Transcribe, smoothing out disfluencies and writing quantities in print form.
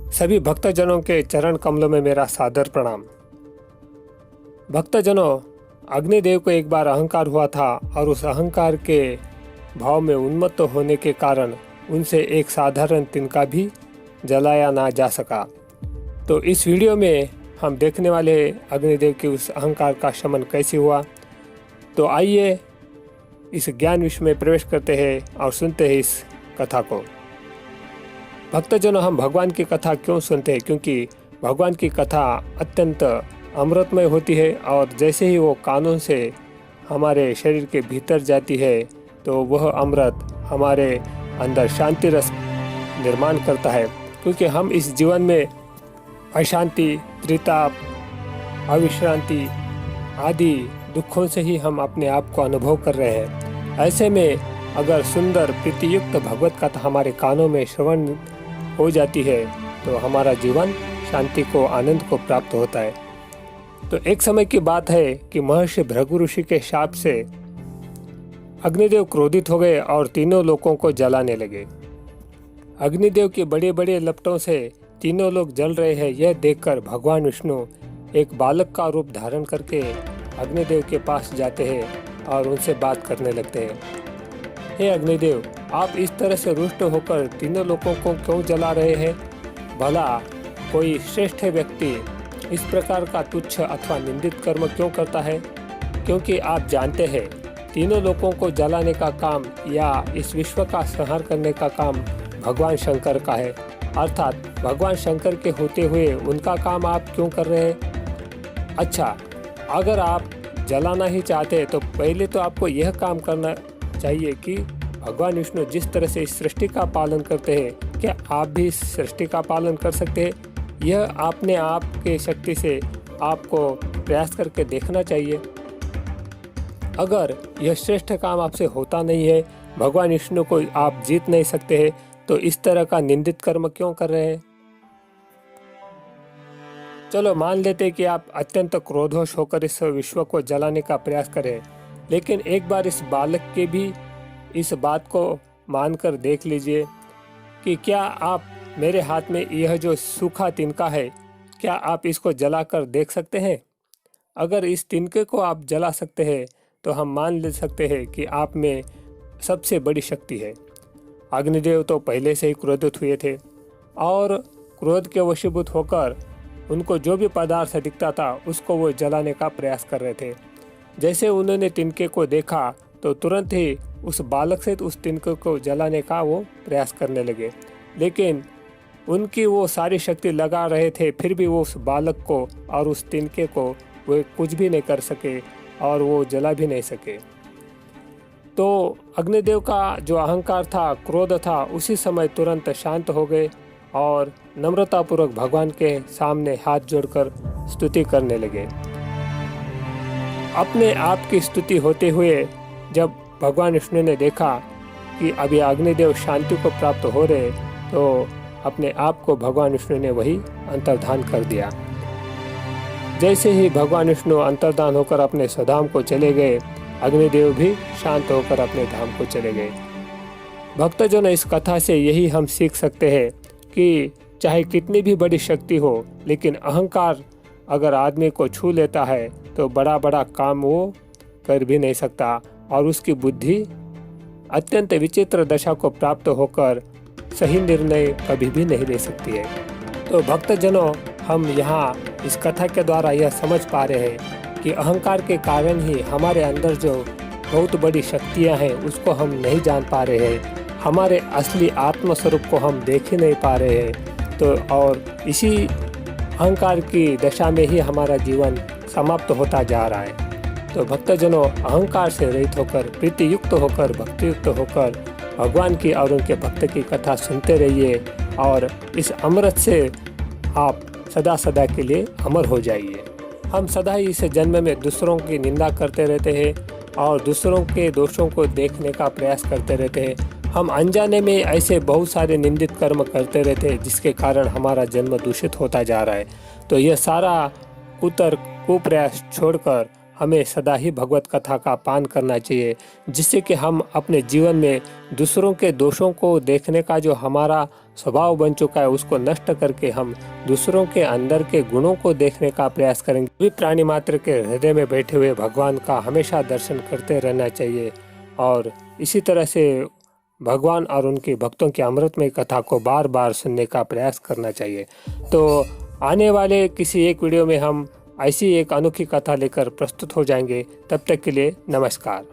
सभी भक्तजनों के चरण कमलों में मेरा सादर प्रणाम। भक्तजनों, अग्निदेव को एक बार अहंकार हुआ था और उस अहंकार के भाव में उन्मत्त होने के कारण उनसे एक साधारण तिनका भी जलाया ना जा सका। तो इस वीडियो में हम देखने वाले अग्निदेव के उस अहंकार का शमन कैसे हुआ। तो आइए इस ज्ञान विश्व में प्रवेश करते हैं और सुनते हैं इस कथा को। भक्तजनों, हम भगवान की कथा क्यों सुनते हैं? क्योंकि भगवान की कथा अत्यंत अमृतमय होती है और जैसे ही वो कानों से हमारे शरीर के भीतर जाती है तो वह अमृत हमारे अंदर शांति रस निर्माण करता है। क्योंकि हम इस जीवन में अशांति, त्रिताप, अविश्रांति आदि दुखों से ही हम अपने आप को अनुभव कर रहे हैं। ऐसे में अगर सुंदर प्रीतियुक्त भगवत कथा हमारे कानों में श्रवण हो जाती है तो हमारा जीवन शांति को, आनंद को प्राप्त होता है। तो एक समय की बात है कि महर्षि भृगु ऋषि के शाप से अग्निदेव क्रोधित हो गए और तीनों लोकों को जलाने लगे। अग्निदेव के बड़े बड़े लपटों से तीनों लोग जल रहे हैं, यह देखकर भगवान विष्णु एक बालक का रूप धारण करके अग्निदेव के पास जाते हैं और उनसे बात करने लगते हैं। हे अग्निदेव, आप इस तरह से रुष्ट होकर तीनों लोगों को क्यों जला रहे हैं? भला कोई श्रेष्ठ व्यक्ति इस प्रकार का तुच्छ अथवा निंदित कर्म क्यों करता है? क्योंकि आप जानते हैं तीनों लोगों को जलाने का काम या इस विश्व का संहार करने का काम भगवान शंकर का है। अर्थात भगवान शंकर के होते हुए उनका काम आप क्यों कर रहे हैं? अच्छा, अगर आप जलाना ही चाहते तो पहले तो आपको यह काम करना चाहिए कि भगवान विष्णु जिस तरह से इस सृष्टि का पालन करते हैं, क्या आप भी इस सृष्टि का पालन कर सकते हैं? यह अपने आप के शक्ति से आपको प्रयास करके देखना चाहिए। अगर यह श्रेष्ठ काम आपसे होता नहीं है, भगवान विष्णु को आप जीत नहीं सकते हैं, तो इस तरह का निंदित कर्म क्यों कर रहे हैं? चलो मान लेते कि आप अत्यंत क्रोधवश होकर इस विश्व को जलाने का प्रयास करें, लेकिन एक बार इस बालक के भी इस बात को मानकर देख लीजिए कि क्या आप मेरे हाथ में यह जो सूखा तिनका है, क्या आप इसको जलाकर देख सकते हैं? अगर इस तिनके को आप जला सकते हैं तो हम मान ले सकते हैं कि आप में सबसे बड़ी शक्ति है। अग्निदेव तो पहले से ही क्रोधित हुए थे और क्रोध के वशीभूत होकर उनको जो भी पदार्थ दिखता था उसको वो जलाने का प्रयास कर रहे थे। जैसे उन्होंने तिनके को देखा तो तुरंत ही उस बालक से उस तिनके को जलाने का वो प्रयास करने लगे, लेकिन उनकी वो सारी शक्ति लगा रहे थे, फिर भी वो उस बालक को और उस तिनके को वो कुछ भी नहीं कर सके और वो जला भी नहीं सके। तो अग्निदेव का जो अहंकार था, क्रोध था, उसी समय तुरंत शांत हो गए और नम्रतापूर्वक भगवान के सामने हाथ जोड़कर स्तुति करने लगे। अपने आप की स्तुति होते हुए जब भगवान विष्णु ने देखा कि अभी अग्निदेव शांति को प्राप्त हो रहे, तो अपने आप को भगवान विष्णु ने वही अंतर्धान कर दिया। जैसे ही भगवान विष्णु अंतर्धान होकर अपने स्वधाम को चले गए, अग्निदेव भी शांत होकर अपने धाम को चले गए। भक्तजन, इस कथा से यही हम सीख सकते हैं कि चाहे कितनी भी बड़ी शक्ति हो, लेकिन अहंकार अगर आदमी को छू लेता है तो बड़ा बड़ा काम वो कर भी नहीं सकता और उसकी बुद्धि अत्यंत विचित्र दशा को प्राप्त होकर सही निर्णय कभी भी नहीं ले सकती है। तो भक्तजनों, हम यहाँ इस कथा के द्वारा यह समझ पा रहे हैं कि अहंकार के कारण ही हमारे अंदर जो बहुत बड़ी शक्तियाँ हैं उसको हम नहीं जान पा रहे हैं, हमारे असली आत्मस्वरूप को हम देख ही नहीं पा रहे हैं। तो और इसी अहंकार की दशा में ही हमारा जीवन समाप्त होता जा रहा है। तो भक्तजनों, अहंकार से रहित होकर, प्रीतियुक्त होकर, भक्तियुक्त होकर भगवान की और उनके भक्त की कथा सुनते रहिए और इस अमृत से आप सदा सदा के लिए अमर हो जाइए। हम सदा ही इस जन्म में दूसरों की निंदा करते रहते हैं और दूसरों के दोषों को देखने का प्रयास करते रहते हैं। हम अनजाने में ऐसे बहुत सारे निंदित कर्म करते रहते हैं जिसके कारण हमारा जन्म दूषित होता जा रहा है। तो यह सारा कुप्रयास छोड़कर हमें सदा ही भगवत कथा का पान करना चाहिए, जिससे कि हम अपने जीवन में दूसरों के दोषों को देखने का जो हमारा स्वभाव बन चुका है उसको नष्ट करके हम दूसरों के अंदर के गुणों को देखने का प्रयास करेंगे। सभी प्राणी मात्र के हृदय में बैठे हुए भगवान का हमेशा दर्शन करते रहना चाहिए और इसी तरह से भगवान और उनके भक्तों की अमृतमय कथा को बार बार सुनने का प्रयास करना चाहिए। तो आने वाले किसी एक वीडियो में हम ऐसी एक अनोखी कथा लेकर प्रस्तुत हो जाएंगे। तब तक के लिए नमस्कार।